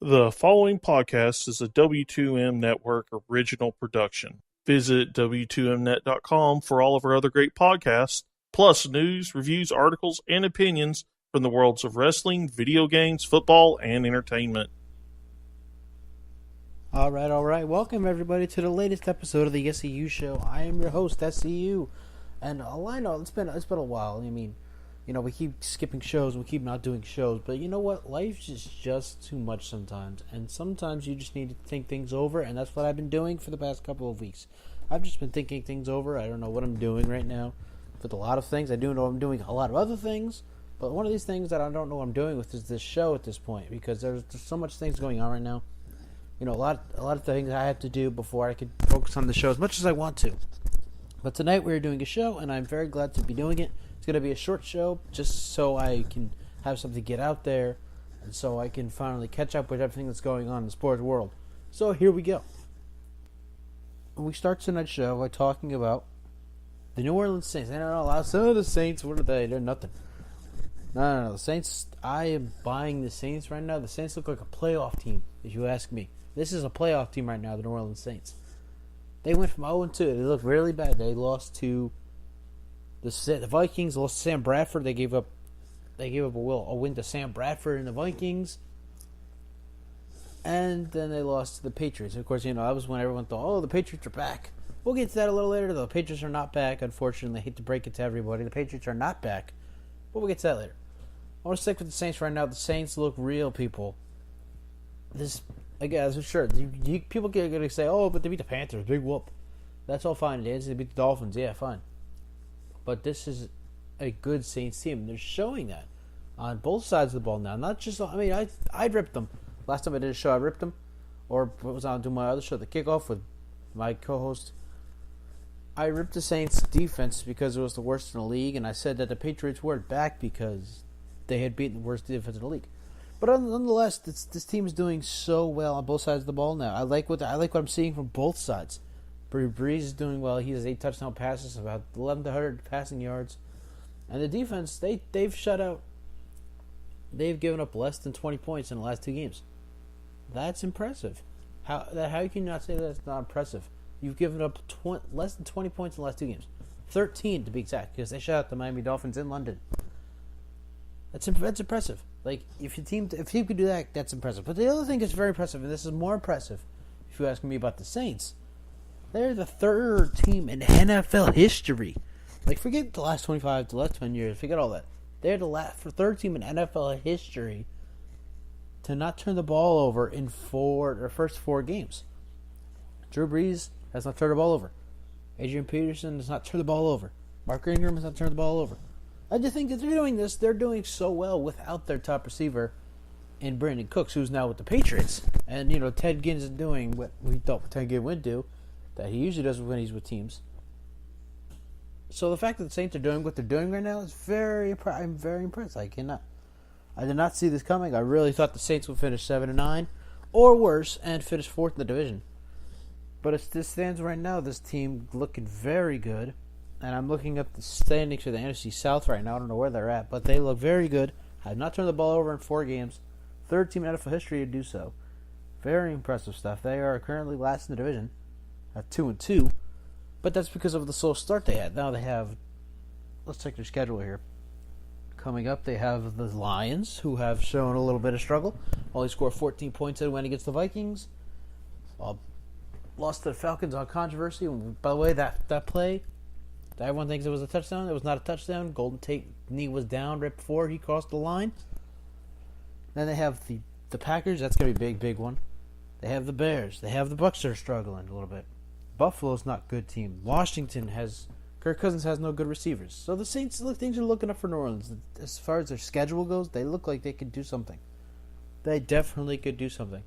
The following podcast is a W2M Network original production. Visit W2Mnet.com for all of our other great podcasts, plus news, reviews, articles, and opinions from the worlds of wrestling, video games, football, and entertainment. All right. Welcome, everybody, to the latest episode of the SCU Show. I am your host, SCU. And I know it's been a while. I mean, we keep skipping shows, we keep not doing shows, but you know what? Life is just too much sometimes, and sometimes you just need to think things over, and that's what I've been doing for the past couple of weeks. I've just been thinking things over. I don't know what I'm doing right now with a lot of things. I do know I'm doing a lot of other things, but one of these things that I don't know what I'm doing with is this show at this point, because there's so much things going on right now. A lot of things I have to do before I can focus on the show as much as I want to. But tonight we're doing a show, and I'm very glad to be doing it. It's going to be a short show, just so I can have something to get out there, and so I can finally catch up with everything that's going on in the sports world. So here we go. We start tonight's show by talking about the New Orleans Saints. I don't know, some of the Saints, what are they? They're nothing. No. The Saints, I am buying the Saints right now. The Saints look like a playoff team, if you ask me. This is a playoff team right now, the New Orleans Saints. They went from 0-2. They look really bad. They lost to the Vikings. Lost to Sam Bradford. They gave up a win to Sam Bradford and the Vikings. And then they lost to the Patriots. Of course, that was when everyone thought, the Patriots are back. We'll get to that a little later, though. The Patriots are not back, unfortunately. I hate to break it to everybody. The Patriots are not back. But we'll get to that later. I want to stick with the Saints right now. The Saints look real, people. Again, sure, people get going to say, but they beat the Panthers, big whoop. That's all fine. It is. They beat the Dolphins, yeah, fine. But this is a good Saints team. They're showing that on both sides of the ball now. Not just, I'd ripped them. Last time I did a show, I ripped them. Or what was on doing my other show, The Kickoff, with my co-host. I ripped the Saints defense because it was the worst in the league, and I said that the Patriots weren't back because they had beaten the worst defense in the league. But nonetheless, this team is doing so well on both sides of the ball now. I like what I'm seeing from both sides. Breeze is doing well. He has 8 touchdown passes, about 1,100 passing yards, and the defense they've shut out. They've given up less than 20 points in the last 2 games. That's impressive. How can you not say that's not impressive? You've given up less than 20 points in the last 2 games, 13 to be exact, because they shut out the Miami Dolphins in London. That's impressive. Like, if you could do that, that's impressive. But the other thing that's very impressive, and this is more impressive, if you ask me about the Saints, they're the third team in NFL history. Like, forget the last 25, the last 10 years, forget all that. They're the third team in NFL history to not turn the ball over in first 4 games. Drew Brees has not turned the ball over. Adrian Peterson has not turned the ball over. Mark Ingram has not turned the ball over. I just think that they're doing so well without their top receiver in Brandon Cooks, who's now with the Patriots. And, Ted Ginn is doing what we thought Ted Ginn would do, that he usually does when he's with teams. So the fact that the Saints are doing what they're doing right now is I'm very impressed. I did not see this coming. I really thought the Saints would finish 7-9 or worse and finish 4th in the division. But as this stands right now, this team looking very good. And I'm looking up the standings for the NFC South right now. I don't know where they're at, but they look very good. Have not turned the ball over in 4 games. Third team in NFL history to do so. Very impressive stuff. They are currently last in the division at 2-2, but that's because of the slow start they had. Now they have, let's check their schedule here. Coming up, they have the Lions, who have shown a little bit of struggle. Only scored 14 points in a win against the Vikings. Lost to the Falcons on controversy. By the way, that play, everyone thinks it was a touchdown. It was not a touchdown. Golden Tate knee was down right before he crossed the line. Then they have the Packers. That's going to be a big one. They have the Bears. They have the Bucs that are struggling a little bit. Buffalo's not a good team. Kirk Cousins has no good receivers. So the Saints, things are looking up for New Orleans. As far as their schedule goes, they look like they could do something. They definitely could do something.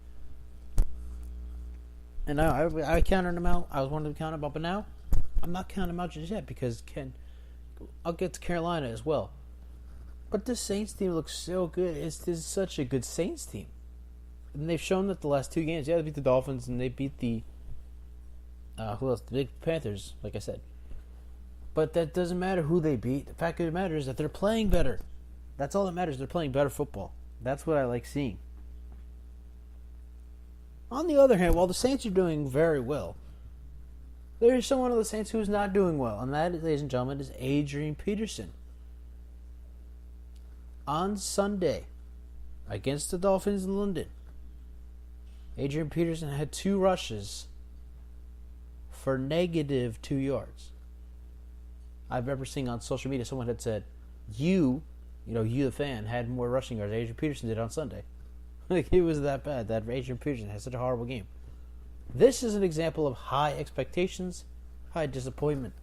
And I counted them out. I was wanting to count them out, but now I'm not counting them out just yet because I'll get to Carolina as well. But this Saints team looks so good. This is such a good Saints team. And they've shown that the last 2 games, they beat the Dolphins and they beat the who else? The big Panthers, like I said. But that doesn't matter who they beat. The fact of the matter is that they're playing better. That's all that matters. They're playing better football. That's what I like seeing. On the other hand, while the Saints are doing very well, there is someone on the Saints who's not doing well, and that, ladies and gentlemen, is Adrian Peterson. On Sunday, against the Dolphins in London, Adrian Peterson had 2 rushes for negative 2 yards. I remember seeing on social media someone had said, you the fan, had more rushing yards than Adrian Peterson did on Sunday. Like, it was that bad that Adrian Peterson had such a horrible game. This is an example of high expectations, high disappointment.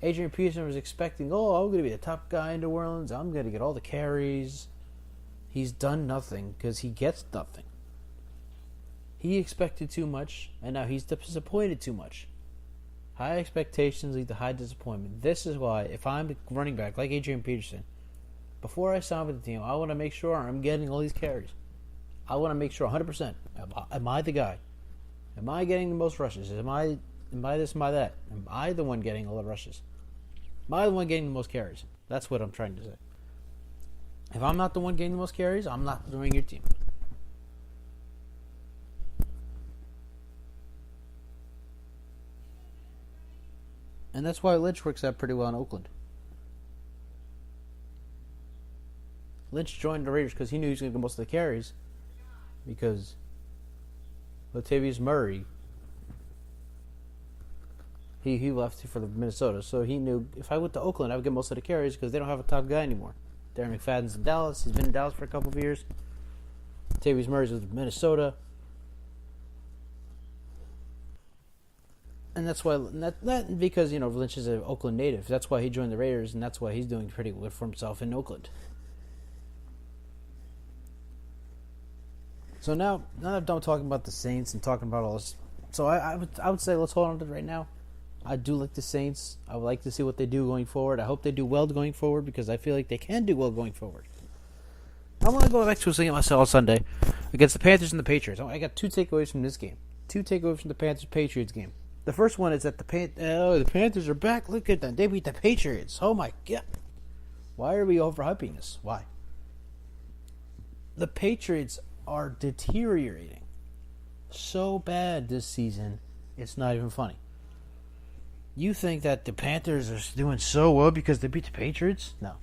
Adrian Peterson was expecting, I'm going to be the top guy in New Orleans. I'm going to get all the carries. He's done nothing because he gets nothing. He expected too much, and now he's disappointed too much. High expectations lead to high disappointment. This is why, if I'm a running back like Adrian Peterson, before I sign with the team, I want to make sure I'm getting all these carries. I want to make sure 100%. Am I the guy? Am I getting the most rushes? Am I this, am I that? Am I the one getting all the rushes? Am I the one getting the most carries? That's what I'm trying to say. If I'm not the one getting the most carries, I'm not doing your team. And that's why Lynch works out pretty well in Oakland. Lynch joined the Raiders because he knew he was going to get most of the carries. Because Latavius Murray, he left for the Minnesota, so he knew if I went to Oakland, I would get most of the carries because they don't have a top guy anymore. Darren McFadden's in Dallas. He's been in Dallas for a couple of years. Latavius Murray's with Minnesota. And that's why, not because, Lynch is an Oakland native. That's why he joined the Raiders, and that's why he's doing pretty good for himself in Oakland. So now that I'm done talking about the Saints and talking about all this, so I would say let's hold on to it right now. I do like the Saints. I would like to see what they do going forward. I hope they do well going forward because I feel like they can do well going forward. I want to go back to a thing myself on Sunday against the Panthers and the Patriots. I got 2 takeaways from this game. 2 takeaways from the Panthers-Patriots game. The first one is that the Panthers are back. Look at them. They beat the Patriots. Oh, my God. Why are we overhyping this? Why? The Patriots are deteriorating so bad this season, it's not even funny. You think that the Panthers are doing so well because they beat the Patriots? No.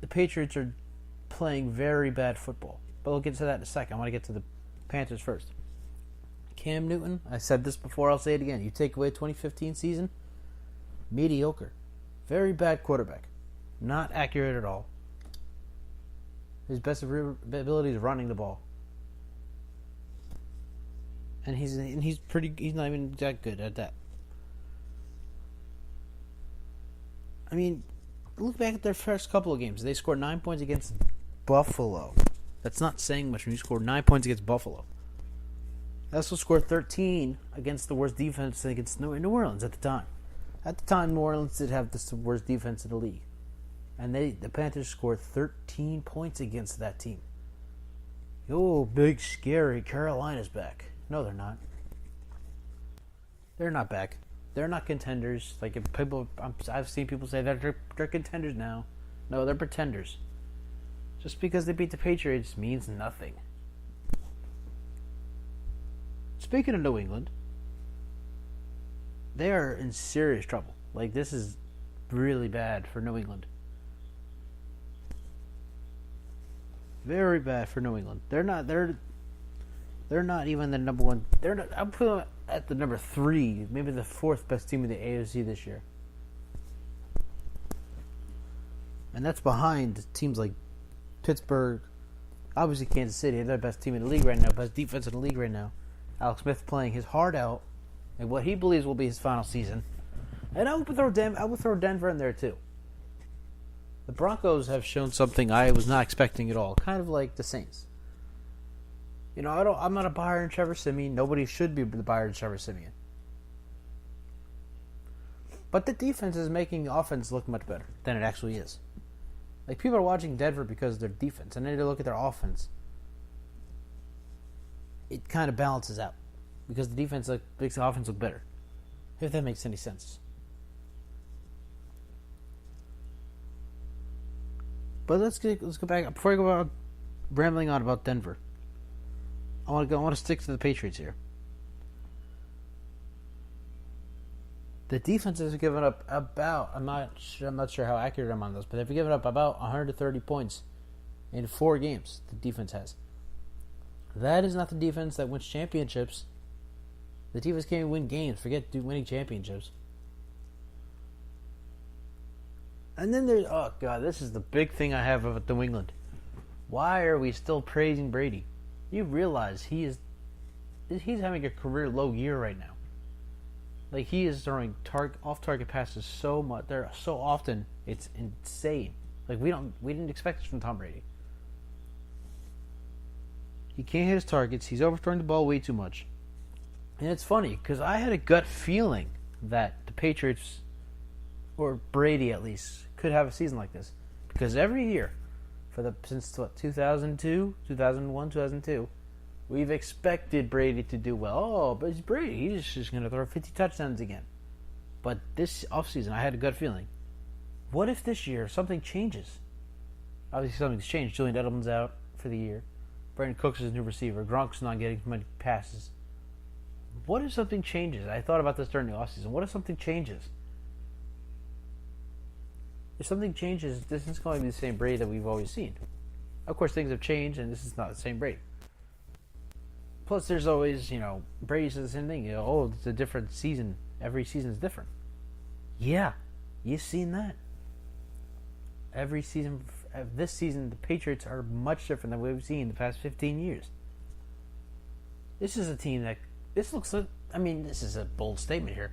The Patriots are playing very bad football. But we'll get to that in a second. I want to get to the Panthers first. Cam Newton, I said this before, I'll say it again. You take away 2015 season, mediocre. Very bad quarterback. Not accurate at all. His best ability is running the ball. And he's not even that good at that. I mean, look back at their first couple of games. They scored 9 points against Buffalo. That's not saying much when you score 9 points against Buffalo. They also scored 13 against the worst defense against New Orleans at the time. At the time, New Orleans did have the worst defense in the league. And the Panthers scored 13 points against that team. Oh, big, scary Carolina's back. No, they're not. They're not back. They're not contenders. Like, if I've seen people say that they're contenders now. No, they're pretenders. Just because they beat the Patriots means nothing. Speaking of New England, they are in serious trouble. Like, this is really bad for New England. Very bad for New England. They're not even the number one. I'm putting them at the number 3, maybe the 4th best team in the AFC this year. And that's behind teams like Pittsburgh, obviously Kansas City. They're the best team in the league right now, best defense in the league right now. Alex Smith playing his heart out in what he believes will be his final season. And I would throw Denver in there too. The Broncos have shown something I was not expecting at all, kind of like the Saints. I'm not a buyer in Trevor Siemian. Nobody should be the buyer in Trevor Siemian. But the defense is making the offense look much better than it actually is. Like, people are watching Denver because of their defense, and then they look at their offense. It kind of balances out because the defense makes the offense look better. If that makes any sense. But let's go back before I go out rambling on about Denver. I want to stick to the Patriots here. The defense has given up about, I'm not sure how accurate I'm on this, but they've given up about 130 points in 4 games. The defense has. That is not the defense that wins championships. The defense can't win games. Forget winning championships. And then there's, oh God, this is the big thing I have about New England. Why are we still praising Brady? You realize he's having a career low year right now. Like, he is throwing off-target passes so much. They're so often, it's insane. Like, we didn't expect this from Tom Brady. He can't hit his targets. He's overthrowing the ball way too much. And it's funny, because I had a gut feeling that the Patriots, or Brady at least, could have a season like this. Because every year, since 2002, 2001, 2002, we've expected Brady to do well. Oh, but it's Brady. He's just going to throw 50 touchdowns again. But this offseason, I had a gut feeling. What if this year something changes? Obviously, something's changed. Julian Edelman's out for the year. Brandon Cooks is a new receiver. Gronk's not getting many passes. What if something changes? I thought about this during the offseason. What if something changes? If something changes, this is going to be the same Brady that we've always seen. Of course, things have changed, and this is not the same Brady. Plus, there's always, Brady says the same thing. It's a different season. Every season is different. Yeah, you've seen that. Every season, this season, the Patriots are much different than we've seen the past 15 years. This is a team that, this looks like, this is a bold statement here.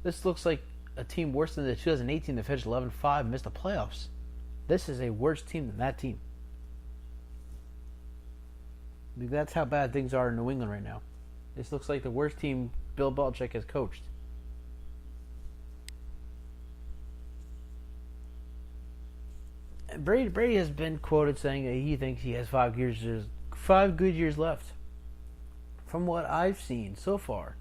This looks like a team worse than the 2018 that finished 11-5, missed the playoffs. This is a worse team than that team. That's how bad things are in New England right now. This looks like the worst team Bill Belichick has coached. Brady has been quoted saying that he thinks he has 5 good years left. From what I've seen so far,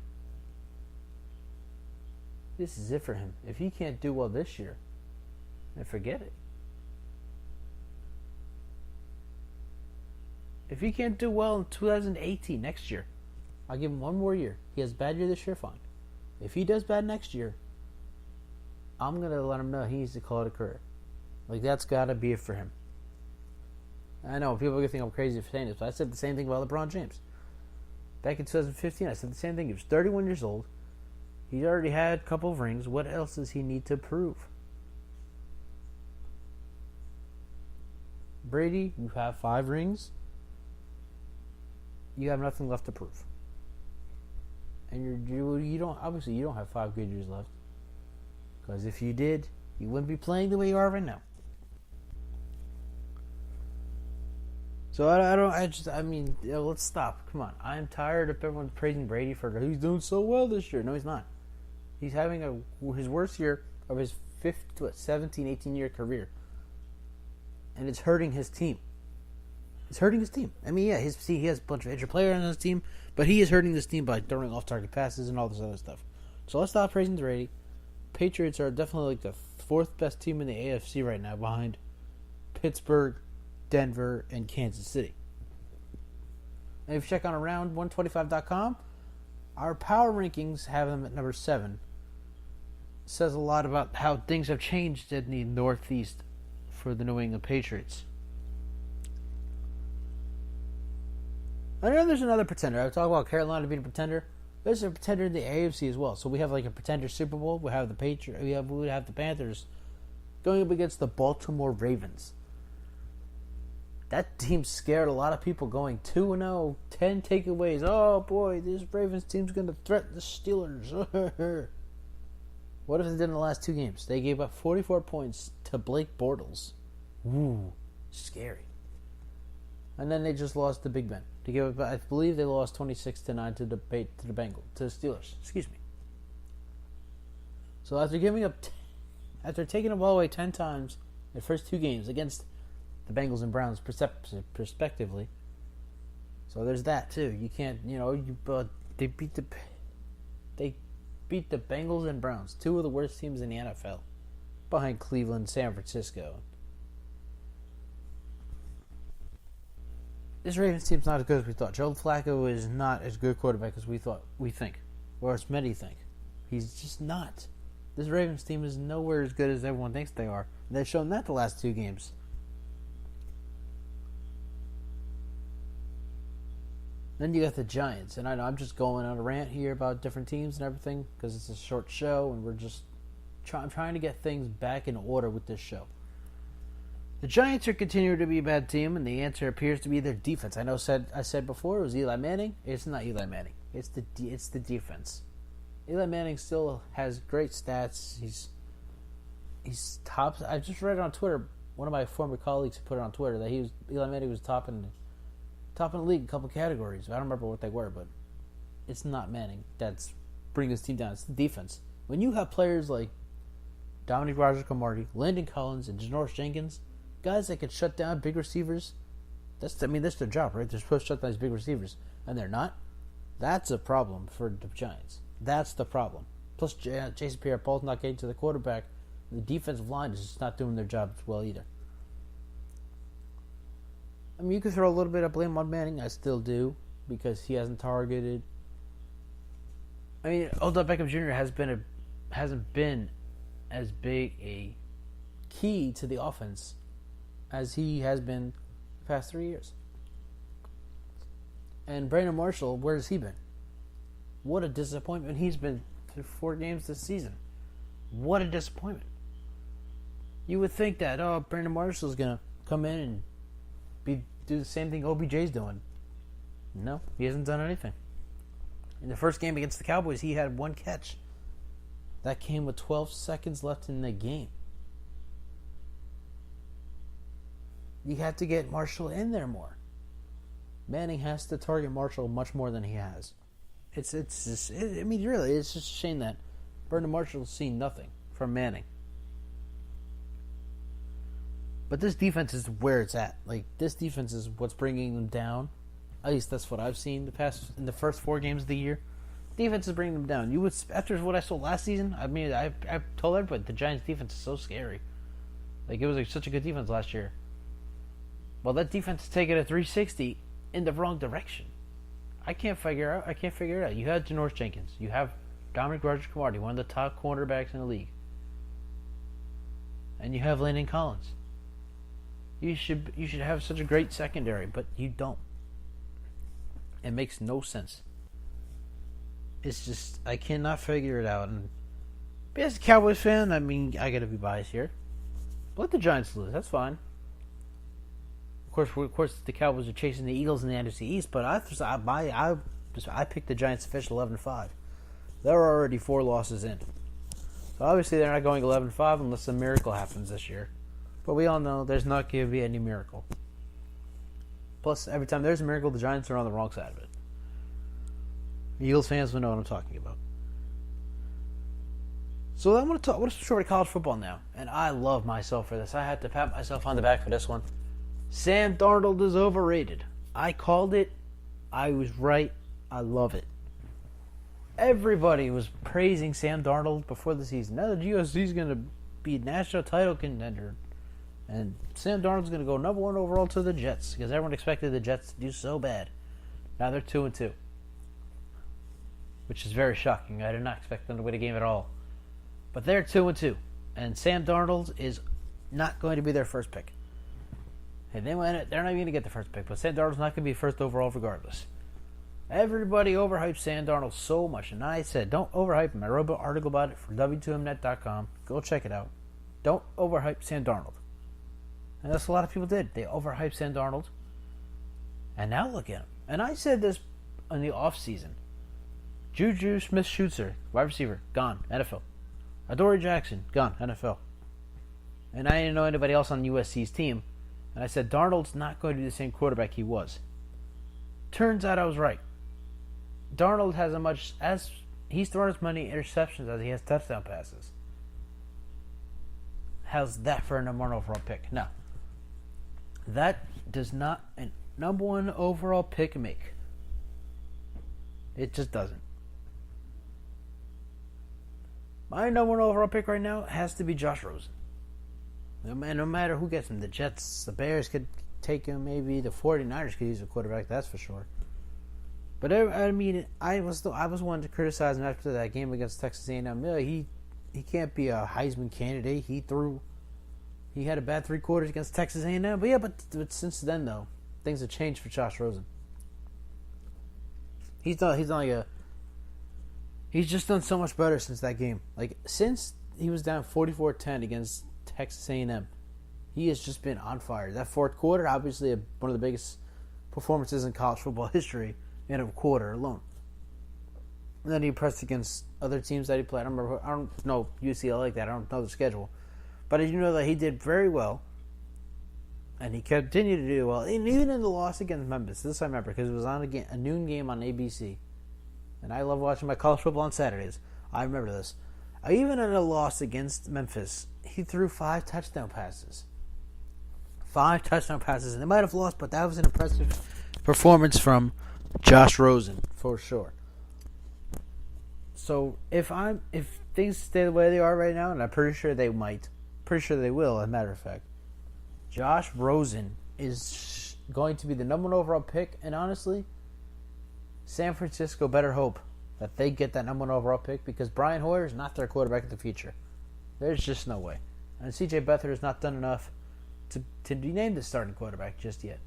this is it for him. If he can't do well this year, then forget it. If he can't do well in 2018, next year, I'll give him one more year. He has a bad year this year, fine. If he does bad next year, I'm going to let him know he needs to call it a career. Like, that's got to be it for him. I know, people are going to think I'm crazy for saying this, but I said the same thing about LeBron James. Back in 2015, I said the same thing. He was 31 years old. He's already had a couple of rings. What else does he need to prove? Brady, you have 5 rings. You have nothing left to prove. And you don't have 5 good years left. Because if you did, you wouldn't be playing the way you are right now. So let's stop. Come on. I'm tired of everyone praising Brady for he's doing so well this year. No, he's not. He's having his worst year of his 17, 18-year career. And it's hurting his team. It's hurting his team. He has a bunch of injured players on his team, but he is hurting this team by throwing off-target passes and all this other stuff. So let's stop praising Brady. Patriots are definitely like the 4th best team in the AFC right now, behind Pittsburgh, Denver, and Kansas City. And if you check on around125.com, our power rankings have them at number 7. It says a lot about how things have changed in the Northeast for the New England Patriots. I know there's another pretender. I talk about Carolina being a pretender. There's a pretender in the AFC as well. So we have like a pretender Super Bowl. We have the Patriots. We have the Panthers going up against the Baltimore Ravens. That team scared a lot of people, going 2-0, 10 takeaways. Oh boy, this Ravens team's going to threaten the Steelers. What if they did in the last 2 games? They gave up 44 points to Blake Bortles. Ooh, scary. And then they just lost to Big Ben. I believe they lost 26-9 to the Steelers. Excuse me. So after taking the ball away 10 times in the first 2 games against the Bengals and Browns, respectively. So there's that too. You can't, they beat the Bengals and Browns, 2 of the worst teams in the NFL, behind Cleveland, San Francisco. this Ravens team's not as good as we thought. Joe Flacco is not as good a quarterback as we think, or as many think. He's just not. This Ravens team is nowhere as good as everyone thinks they are. They've shown that the last 2 games. Then you got the Giants, and I know I'm just going on a rant here about different teams and everything because it's a short show, and we're just trying to get things back in order with this show. The Giants are continuing to be a bad team, and the answer appears to be their defense. I said before it was Eli Manning. It's not Eli Manning. It's the defense. Eli Manning still has great stats. He's top. I just read it on Twitter. One of my former colleagues put it on Twitter that Eli Manning was top in the league in a couple categories. I don't remember what they were, but it's not Manning that's bringing this team down. It's the defense. When you have players like Dominique Rodgers-Cromartie, Landon Collins, and Janoris Jenkins, guys that can shut down big receivers, that's their job, right? They're supposed to shut down these big receivers, and they're not. That's a problem for the Giants. That's the problem. Plus, Jason Pierre-Paul's not getting to the quarterback. The defensive line is just not doing their job as well either. I mean, you could throw a little bit of blame on Manning. I still do, because he hasn't targeted. I mean, Odell Beckham Jr. hasn't been as big a key to the offense as he has been the past 3 years. And Brandon Marshall, where has he been? What a disappointment he's been through 4 games this season. What a disappointment. You would think that, Brandon Marshall's going to come in and do the same thing OBJ's doing. No, he hasn't done anything. In the first game against the Cowboys, he had 1 catch. That came with 12 seconds left in the game. You have to get Marshall in there more. Manning has to target Marshall much more than he has. It's just a shame that Brandon Marshall's seen nothing from Manning. But this defense is where it's at. Like, this defense is what's bringing them down. At least that's what I've seen in the first 4 games of the year. Defense is bringing them down. You would, after what I saw last season, I mean, I told everybody the Giants' defense is so scary. Like, it was such a good defense last year. Well, that defense is taking a 360 in the wrong direction. I can't figure it out. You have Janoris Jenkins. You have Dominique Rodgers-Cromartie, one of the top cornerbacks in the league. And you have Landon Collins. You should have such a great secondary, but you don't. It makes no sense. It's just, I cannot figure it out. And as a Cowboys fan, I mean, I gotta be biased here. Let the Giants lose. That's fine. Of course, the Cowboys are chasing the Eagles in the NFC East, but I picked the Giants to finish 11-5. They're already 4 losses in. So obviously they're not going 11-5 unless a miracle happens this year. But we all know there's not going to be any miracle. Plus, every time there's a miracle, the Giants are on the wrong side of it. Eagles fans will know what I'm talking about. So I want to switch over to college football now. And I love myself for this. I had to pat myself on the back for this one. Sam Darnold is overrated. I called it. I was right. I love it. Everybody was praising Sam Darnold before the season. Now the USC is going to be a national title contender. And Sam Darnold's going to go number 1 overall to the Jets because everyone expected the Jets to do so bad. Now they're 2-2. Which is very shocking. I did not expect them to win a game at all. But they're 2-2. And Sam Darnold is not going to be their first pick. And they're not even going to get the first pick. But Sam Darnold's not going to be first overall regardless. Everybody overhyped Sam Darnold so much. And I said, don't overhype him. I wrote an article about it for W2Mnet.com. Go check it out. Don't overhype Sam Darnold. And that's what a lot of people did. They overhyped Sam Darnold. And now look at him. And I said this in the offseason. Juju Smith-Schuster, wide receiver, gone, NFL. Adoree Jackson, gone, NFL. And I didn't know anybody else on USC's team. And I said, Darnold's not going to be the same quarterback he was. Turns out I was right. Darnold has he's thrown as many interceptions as he has touchdown passes. How's that for a number 1 overall pick? No. That does not a number 1 overall pick make. It just doesn't. My number 1 overall pick right now has to be Josh Rosen. No matter who gets him, the Jets, the Bears could take him. Maybe the 49ers could use a quarterback, that's for sure. But I mean, I was one to criticize him after that game against Texas A&M. Yeah, he can't be a Heisman candidate. He had a bad 3 quarters against Texas A&M. But yeah, but since then though, things have changed for Josh Rosen. He's just done so much better since that game. Like since he was down 44-10 against Texas A&M, he has just been on fire. That fourth quarter, obviously one of the biggest performances in college football history in a quarter alone. And then he pressed against other teams that he played. I don't know UCLA like that. I don't know the schedule. But I do know that he did very well. And he continued to do well. And even in the loss against Memphis. This I remember because it was on a noon game on ABC. And I love watching my college football on Saturdays. I remember this. Even in a loss against Memphis, he threw 5 touchdown passes. 5 touchdown passes. And they might have lost, but that was an impressive performance from Josh Rosen, for sure. So if things stay the way they are right now, and I'm pretty sure they might, pretty sure they will, as a matter of fact, Josh Rosen is going to be the number 1 overall pick, and honestly, San Francisco better hope that they get that number 1 overall pick because Brian Hoyer is not their quarterback of the future. There's just no way. And CJ Beathard has not done enough to be named the starting quarterback just yet.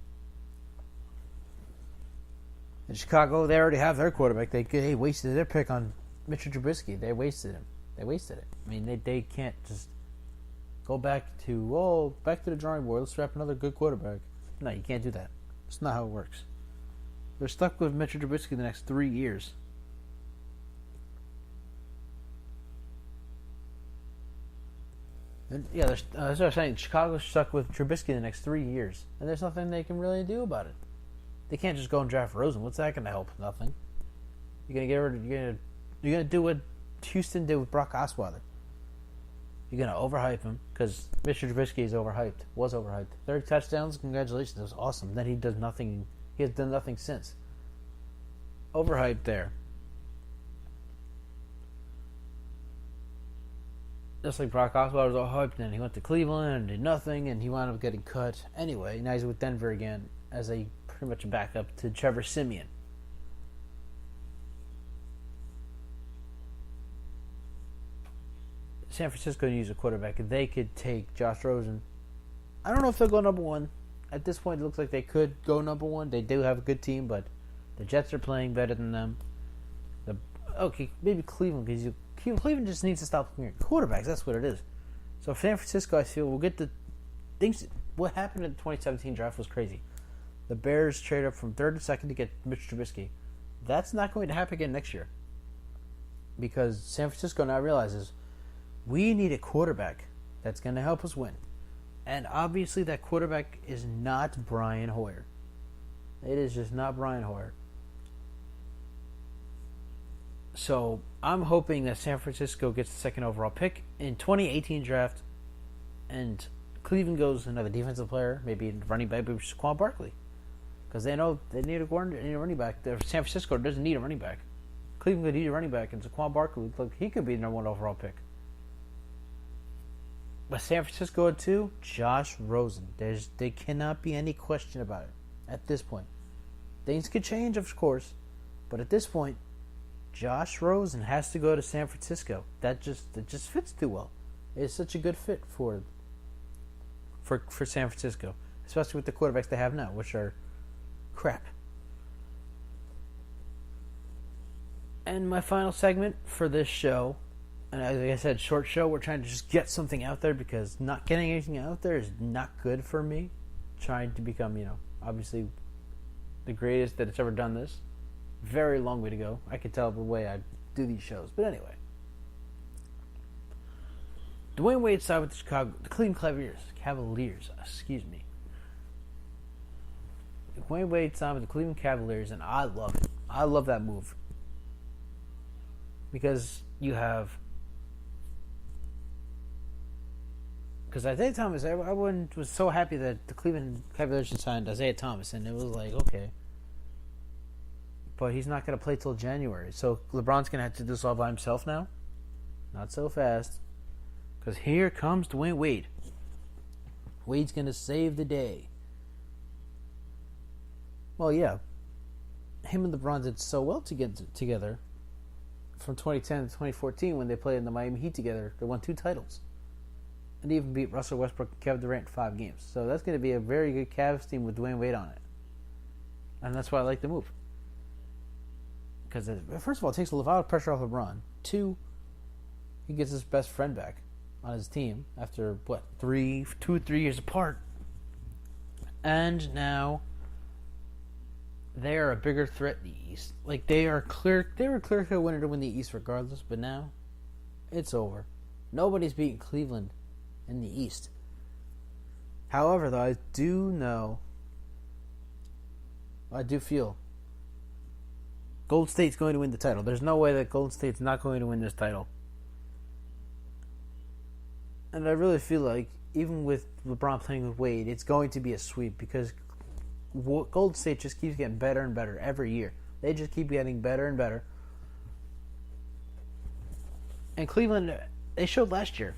In Chicago, they already have their quarterback. They wasted their pick on Mitchell Trubisky. They wasted him. They wasted it. I mean, they can't just go back to the drawing board. Let's draft another good quarterback. No, you can't do that. That's not how it works. They're stuck with Mitchell Trubisky the next 3 years. And yeah, that's what I'm saying. Chicago's stuck with Trubisky the next 3 years, and there's nothing they can really do about it. They can't just go and draft Rosen. What's that going to help? Nothing. You're gonna do what Houston did with Brock Osweiler. You're gonna overhype him because Mr. Trubisky is overhyped. Was overhyped. 30 touchdowns. Congratulations. That was awesome. Then he does nothing. He has done nothing since. Overhyped there. Just like Brock Osweiler was all hyped, and he went to Cleveland and did nothing, and he wound up getting cut. Anyway, now he's with Denver again as a pretty much a backup to Trevor Siemian. San Francisco needs a quarterback. If they could take Josh Rosen, I don't know if they'll go number 1. At this point, it looks like they could go number 1. They do have a good team, but the Jets are playing better than them. Maybe Cleveland, because Cleveland just needs to stop looking at quarterbacks. That's what it is. So San Francisco, I feel, will get the things. What happened in the 2017 draft was crazy. The Bears trade up from 3rd to 2nd to get Mitch Trubisky. That's not going to happen again next year. Because San Francisco now realizes we need a quarterback that's going to help us win. And obviously that quarterback is not Brian Hoyer. It is just not Brian Hoyer. So I'm hoping that San Francisco gets the 2nd overall pick in 2018 draft, and Cleveland goes another defensive player, maybe running back, maybe Saquon Barkley, because they know they need a running back. San Francisco doesn't need a running back. Cleveland could need a running back, and Saquon Barkley, look, he could be the number 1 overall pick. But San Francisco at 2, Josh Rosen. There cannot be any question about it at this point. Things could change, of course, but at this point, Josh Rosen has to go to San Francisco. That just fits too well. It's such a good fit for San Francisco, especially with the quarterbacks they have now, which are crap. And my final segment for this show, and as I said, short show, we're trying to just get something out there because not getting anything out there is not good for me. Trying to become, obviously the greatest that has ever done this. Very long way to go. I can tell the way I do these shows. But anyway. Dwayne Wade signed with the Cleveland Cavaliers. Dwayne Wade signed with the Cleveland Cavaliers, and I love it. I love that move. Because you have... Because Isaiah Thomas, everyone was so happy that the Cleveland Cavaliers had signed Isaiah Thomas, and it was like, okay. But he's not going to play till January. So LeBron's going to have to do this all by himself now? Not so fast. Because here comes Dwayne Wade. Wade's going to save the day. Well, yeah, him and LeBron did so well to get together from 2010 to 2014 when they played in the Miami Heat together. They won 2 titles. And even beat Russell Westbrook and Kevin Durant in 5 games. So that's going to be a very good Cavs team with Dwayne Wade on it. And that's why I like the move. Because, first of all, it takes a lot of pressure off LeBron. 2, he gets his best friend back on his team after, 2 or 3 years apart. And now they are a bigger threat in the East. Like, they were clear winner to win the East regardless, but now it's over. Nobody's beating Cleveland in the East. However, though, I do feel Golden State's going to win the title. There's no way that Golden State's not going to win this title. And I really feel like, even with LeBron playing with Wade, it's going to be a sweep because Golden State just keeps getting better and better every year. They just keep getting better and better. And Cleveland, they showed last year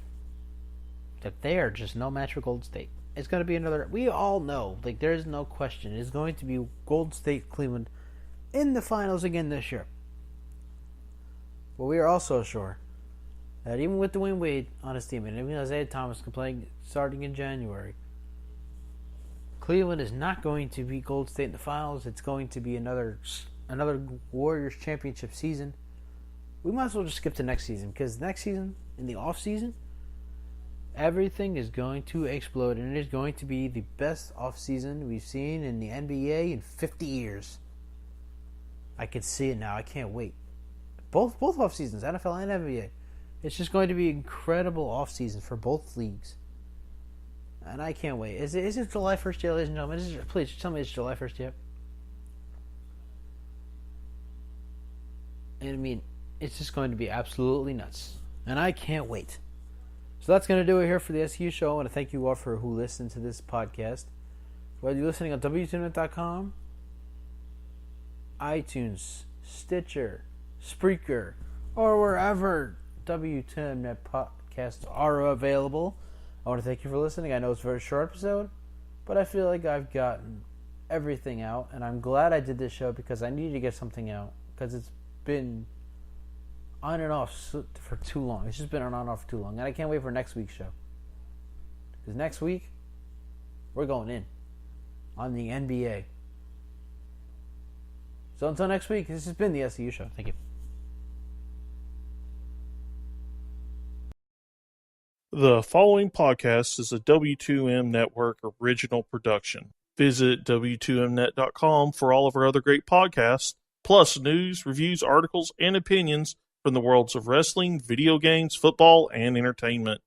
that they are just no match for Golden State. It's going to be another... We all know, there is no question. It's going to be Golden State, Cleveland in the finals again this year. But we are also sure that even with Dwayne Wade on his team, and even Isaiah Thomas playing starting in January, Cleveland is not going to beat Golden State in the finals. It's going to be another Warriors championship season. We might as well just skip to next season, because next season, in the off season, everything is going to explode, and it is going to be the best offseason we've seen in the NBA in 50 years. I can see it now. I can't wait. Both off seasons, NFL and NBA. It's just going to be an incredible off season for both leagues. And I can't wait. Is it July 1st yet, ladies and gentlemen? Please tell me it's July 1st yet. And I mean, it's just going to be absolutely nuts. And I can't wait. So that's going to do it here for the SU show. I want to thank you all who listened to this podcast. Whether you're listening on WTuneNet.com, iTunes, Stitcher, Spreaker, or wherever WTuneNet podcasts are available, I want to thank you for listening. I know it's a very short episode, but I feel like I've gotten everything out, and I'm glad I did this show because I needed to get something out because it's been on and off for too long. It's just been on and off for too long. And I can't wait for next week's show. Because next week, we're going in on the NBA. So until next week, this has been the SCU show. Thank you. The following podcast is a W2M Network original production. Visit W2Mnet.com for all of our other great podcasts, plus news, reviews, articles, and opinions from the worlds of wrestling, video games, football, and entertainment.